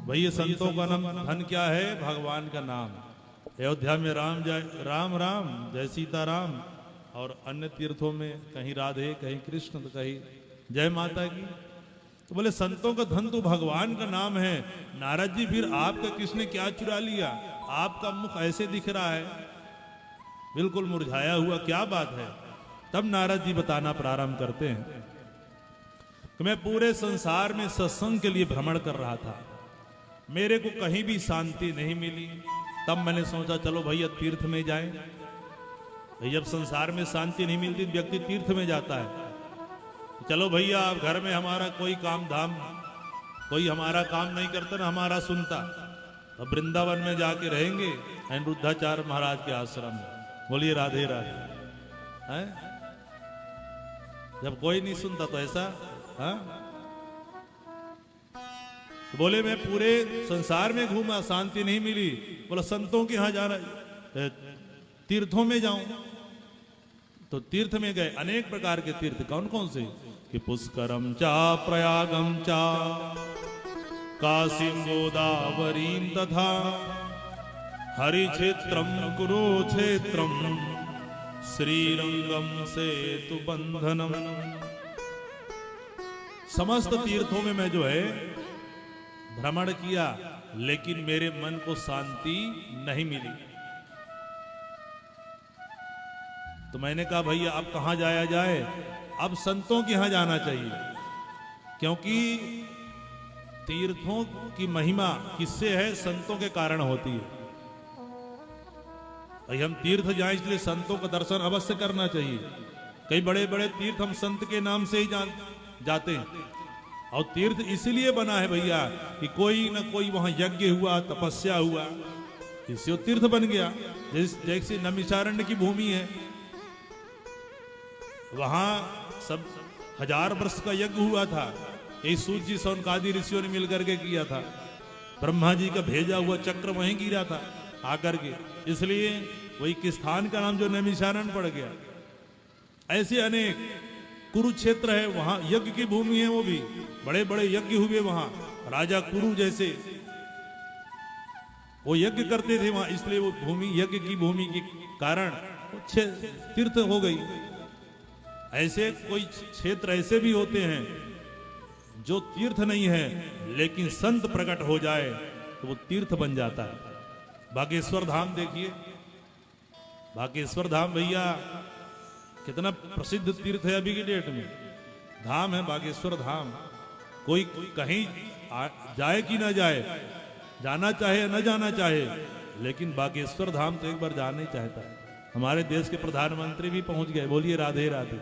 भाई ये संतों का नाम धन क्या है? भगवान का नाम। अयोध्या में राम जय राम राम जय सीताराम, और अन्य तीर्थों में कहीं राधे कहीं कृष्ण तो कहीं जय माता की। तो बोले संतों का धन तो भगवान का नाम है। नारद जी फिर आपका किसने क्या चुरा लिया? आपका मुख ऐसे दिख रहा है बिल्कुल मुरझाया हुआ, क्या बात है? तब नारद जी बताना प्रारंभ करते हैं कि मैं पूरे संसार में सत्संग के लिए भ्रमण कर रहा था, मेरे को कहीं भी शांति नहीं मिली। तब मैंने सोचा चलो भैया तीर्थ में जाएं। जब संसार में शांति नहीं मिलती व्यक्ति तीर्थ में जाता है। चलो भैया अब घर में हमारा कोई काम धाम, कोई हमारा काम नहीं करता ना हमारा सुनता, अब वृंदावन में जाके रहेंगे अनिरुद्धाचार्य महाराज के आश्रम में। बोलिए राधे राधे। हैं? जब कोई नहीं सुनता तो ऐसा तो बोले मैं पूरे संसार में घूमा शांति नहीं मिली। बोला संतों के यहां जाना, तीर्थों में जाऊं। तो तीर्थ में गए, अनेक प्रकार के तीर्थ। कौन कौन से? कि पुष्करम चा प्रयागम चा काशीम गोदावरीम तथा हरिक्षेत्रम कुरुक्षेत्रम श्रीरंगम सेतु बंधनम। समस्त तीर्थों में मैं जो है भ्रमण किया, लेकिन मेरे मन को शांति नहीं मिली। तो मैंने कहा भैया अब कहां जाया जाए? अब संतों के यहां जाना चाहिए, क्योंकि तीर्थों की महिमा किससे है? संतों के कारण होती है। भाई हम तीर्थ जाएं इसलिए संतों का दर्शन अवश्य करना चाहिए। कई बड़े बड़े तीर्थ हम संत के नाम से ही जाते हैं। और तीर्थ इसलिए बना है भैया कि कोई ना कोई वहां यज्ञ हुआ, तपस्या हुआ, इससे वो तीर्थ बन गया। जैसे नमिसारण्य की भूमि है, वहां सब 1000 वर्ष का यज्ञ हुआ था। यही सूत जी सौनकादि ऋषियों ने मिलकर के किया था। ब्रह्मा जी का भेजा हुआ चक्र वहीं गिरा था आकर के, इसलिए वही किस स्थान का नाम जो नैमिषारण्य पड़ गया। ऐसे अनेक, कुरुक्षेत्र है वहां यज्ञ की भूमि है, वो भी बड़े बड़े यज्ञ हुए वहां। राजा कुरु जैसे वो यज्ञ करते थे वहां, इसलिए वो भूमि यज्ञ की भूमि के कारण तीर्थ हो गई। ऐसे कोई क्षेत्र ऐसे भी होते हैं जो तीर्थ नहीं है, लेकिन संत प्रकट हो जाए तो वो तीर्थ बन जाता है। बागेश्वर धाम देखिए, बागेश्वर धाम भैया कितना प्रसिद्ध तीर्थ है अभी की डेट में। धाम है बागेश्वर धाम। कोई कहीं जाए कि ना जाए, जाना चाहे या न जाना चाहे, लेकिन बागेश्वर धाम तो एक बार जाना ही चाहता है। हमारे देश के प्रधानमंत्री भी पहुंच गए, बोलिए राधे राधे।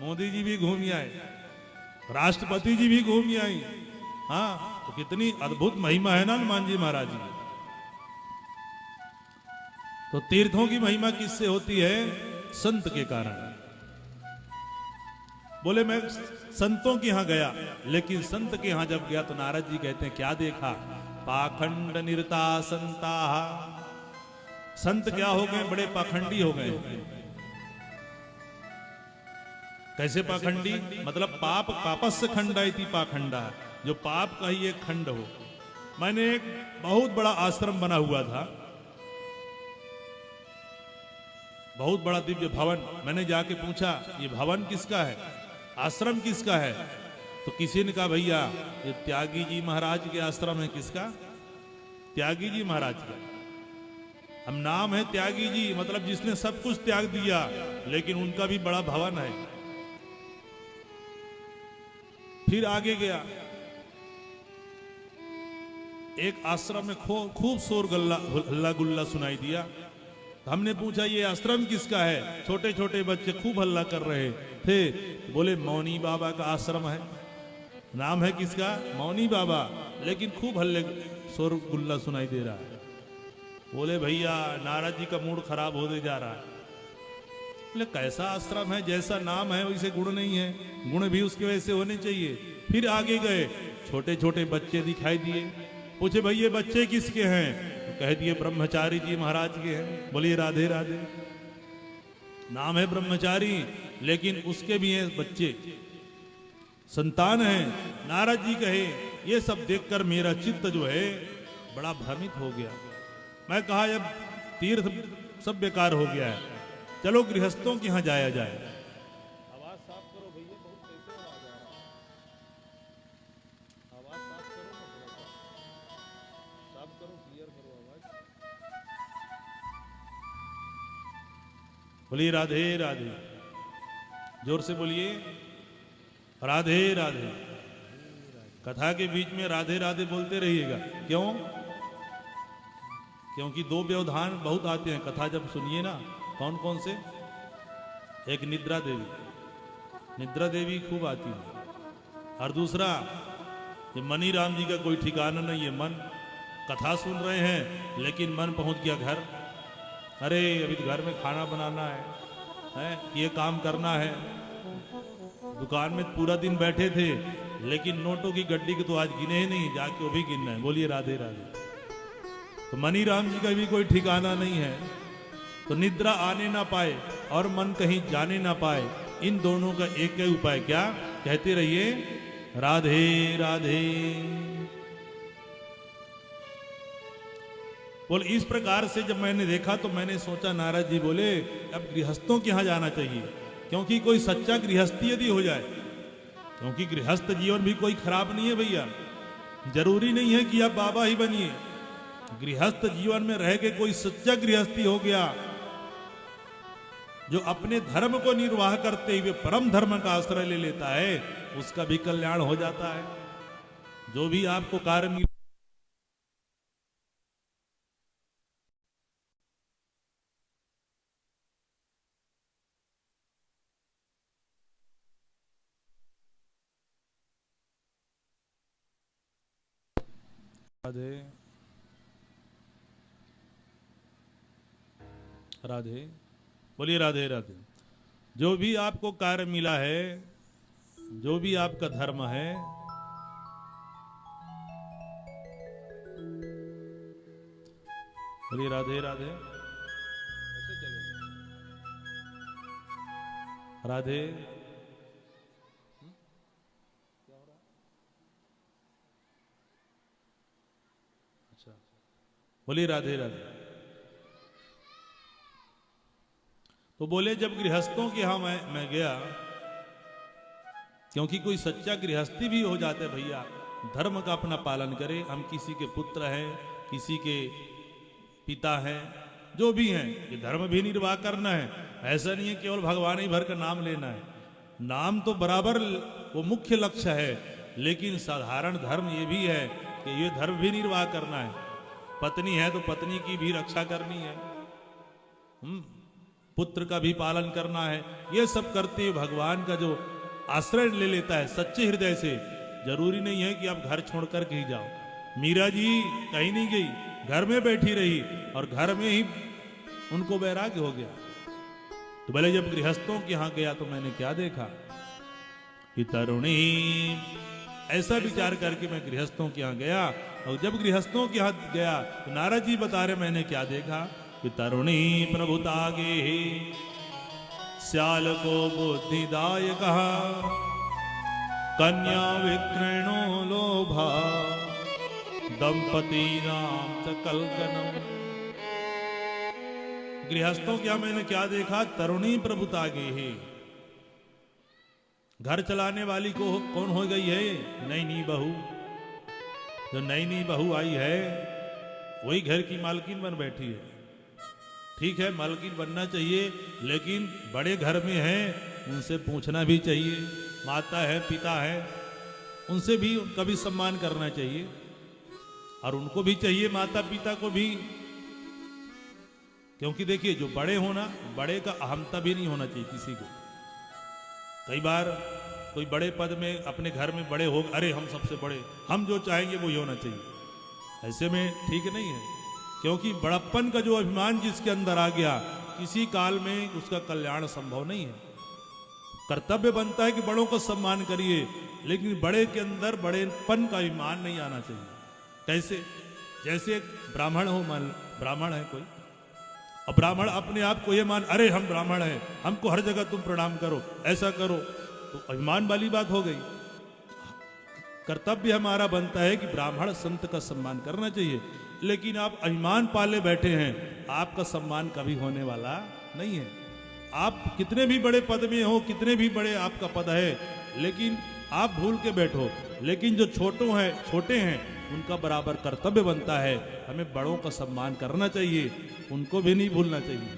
मोदी जी भी घूम आए, राष्ट्रपति जी भी घूम आई। हाँ, तो कितनी अद्भुत महिमा है ना हनुमान जी महाराज जी। तो तीर्थों की महिमा किससे होती है? संत के कारण। बोले मैं संतों के यहां गया, लेकिन संत के यहां जब गया तो नारद जी कहते हैं क्या देखा? पाखंड निरता संता। संत क्या हो गए? बड़े पाखंडी हो गए। कैसे पाखंडी? मतलब पाप पापस्य खंडाइति पाखंडा, जो पाप का ही एक खंड हो। मैंने एक बहुत बड़ा आश्रम बना हुआ था, बहुत बड़ा दिव्य भवन। मैंने जाके पूछा ये भवन किसका है, आश्रम किसका है? तो किसी ने कहा भैया ये त्यागी जी महाराज के आश्रम है। किसका? त्यागी जी महाराज का। हम नाम है त्यागी जी, मतलब जिसने सब कुछ त्याग दिया, लेकिन उनका भी बड़ा भवन है। फिर आगे गया, एक आश्रम में खूब शोर हल्ला गुल्ला सुनाई दिया। हमने पूछा ये आश्रम किसका है? छोटे छोटे बच्चे खूब हल्ला कर रहे थे। बोले मौनी बाबा का आश्रम है। नाम है किसका? मौनी बाबा, लेकिन खूब हल्ले शोर गुल्ला सुनाई दे रहा है। बोले भैया नारद जी का मूड खराब होते जा रहा है। बोले कैसा आश्रम है? जैसा नाम है वैसे गुण नहीं है, गुण भी उसके वैसे होने चाहिए। फिर आगे गए, छोटे छोटे बच्चे दिखाई दिए। पूछे भाई ये बच्चे किसके हैं? कह दिए ब्रह्मचारी जी महाराज के हैं। बोलिए राधे राधे। नाम है ब्रह्मचारी, लेकिन उसके भी हैं बच्चे, संतान है। नारद जी कहे ये सब देखकर मेरा चित्त जो है बड़ा भ्रमित हो गया। मैं कहा अब तीर्थ सब बेकार हो गया है, चलो गृहस्थों के यहाँ जाया जाए। आवाज साफ करो भैया, बहुत कैसे आवाज आ रहा है, आवाज साफ करो ना, थोड़ा साफ करो, क्लियर करो आवाज। बोलिए राधे राधे, जोर से बोलिए राधे राधे। कथा के बीच में राधे राधे बोलते रहिएगा। क्यों? क्योंकि दो व्यवधान बहुत आते हैं कथा जब सुनिए ना। कौन कौन से? एक निद्रा देवी, निद्रा देवी खूब आती है। और दूसरा ये मनी राम जी का कोई ठिकाना नहीं है। मन कथा सुन रहे हैं लेकिन मन पहुंच गया घर। अरे अभी तो घर में खाना बनाना है, ये काम करना है। दुकान में पूरा दिन बैठे थे लेकिन नोटों की गड्डी को तो आज गिने ही नहीं, जाके वो भी गिनना है। बोलिए राधे राधे। तो मनी राम जी का भी कोई ठिकाना नहीं है। तो निद्रा आने ना पाए और मन कहीं जाने ना पाए, इन दोनों का एक ही उपाय, क्या? कहते रहिए राधे राधे। बोल इस प्रकार से जब मैंने देखा तो मैंने सोचा नारद जी बोले अब गृहस्थों के यहां जाना चाहिए, क्योंकि कोई सच्चा गृहस्थी यदि हो जाए, क्योंकि गृहस्थ जीवन भी कोई खराब नहीं है भैया। जरूरी नहीं है कि आप बाबा ही बनिए। गृहस्थ जीवन में रह के कोई सच्चा गृहस्थी हो गया जो अपने धर्म को निर्वाह करते हुए परम धर्म का आश्रय ले लेता है, उसका भी कल्याण हो जाता है। जो भी आपको कार्य मिल राधे राधे, बोलिए राधे राधे। जो भी आपको कार्य मिला है, जो भी आपका धर्म है, बोलिए राधे राधे। ऐसे चलेगा राधे। क्या हो रहा? अच्छा, बोलिए राधे राधे। तो बोले जब गृहस्थों के यहां मैं गया, क्योंकि कोई सच्चा गृहस्थी भी हो जाता है भैया, धर्म का अपना पालन करे। हम किसी के पुत्र हैं, किसी के पिता हैं, जो भी हैं, ये धर्म भी निर्वाह करना है। ऐसा नहीं है केवल भगवान ही भर का नाम लेना है। नाम तो बराबर वो मुख्य लक्ष्य है, लेकिन साधारण धर्म ये भी है कि ये धर्म भी निर्वाह करना है। पत्नी है तो पत्नी की भी रक्षा करनी है, पुत्र का भी पालन करना है। ये सब करते हुए भगवान का जो आश्रय ले लेता है सच्चे हृदय से, जरूरी नहीं है कि आप घर छोड़कर कहीं जाओ। मीरा जी कहीं नहीं गई, घर में बैठी रही और घर में ही उनको वैराग्य हो गया। तो भले जब गृहस्थों के यहां गया तो मैंने क्या देखा कि तरुणी, ऐसा विचार करके मैं गृहस्थों के यहां गया। और जब गृहस्थों के यहां गया तो नारद जी बता रहे मैंने क्या देखा कि तरुणी प्रभुतागे श्याल को बुद्धिदायक कन्या विक्रणो लोभा दंपति नाम च कल्कनम। गृहस्थों क्या मैंने क्या देखा? तरुणी प्रभुतागे ही, घर चलाने वाली को कौन हो गई है? नई नई बहू। जो नई नई बहू आई है वही घर की मालकिन बन बैठी है। ठीक है, मालकिन बनना चाहिए, लेकिन बड़े घर में है उनसे पूछना भी चाहिए। माता है, पिता है, उनसे भी उनका भी सम्मान करना चाहिए। और उनको भी चाहिए, माता पिता को भी, क्योंकि देखिए जो बड़े होना, बड़े का अहमता भी नहीं होना चाहिए किसी को। कई बार कोई बड़े पद में अपने घर में बड़े हो, अरे हम सबसे बड़े, हम जो चाहेंगे वो ही होना चाहिए। ऐसे में ठीक नहीं है, क्योंकि बड़प्पन का जो अभिमान जिसके अंदर आ गया, किसी काल में उसका कल्याण संभव नहीं है। कर्तव्य बनता है कि बड़ों का सम्मान करिए, लेकिन बड़े के अंदर बड़ेपन का अभिमान नहीं आना चाहिए। कैसे? जैसे ब्राह्मण हो, मान ब्राह्मण है कोई, और ब्राह्मण अपने आप को ये मान, अरे हम ब्राह्मण हैं, हमको हर जगह तुम प्रणाम करो, ऐसा करो, तो अभिमान वाली बात हो गई। कर्तव्य हमारा बनता है कि ब्राह्मण संत का सम्मान करना चाहिए। लेकिन आप अभिमान पाले बैठे हैं, आपका सम्मान कभी होने वाला नहीं है। आप कितने भी बड़े पद में हो, कितने भी बड़े आपका पद है, लेकिन आप भूल के बैठो। लेकिन जो छोटे हैं उनका बराबर कर्तव्य बनता है, हमें बड़ों का सम्मान करना चाहिए, उनको भी नहीं भूलना चाहिए।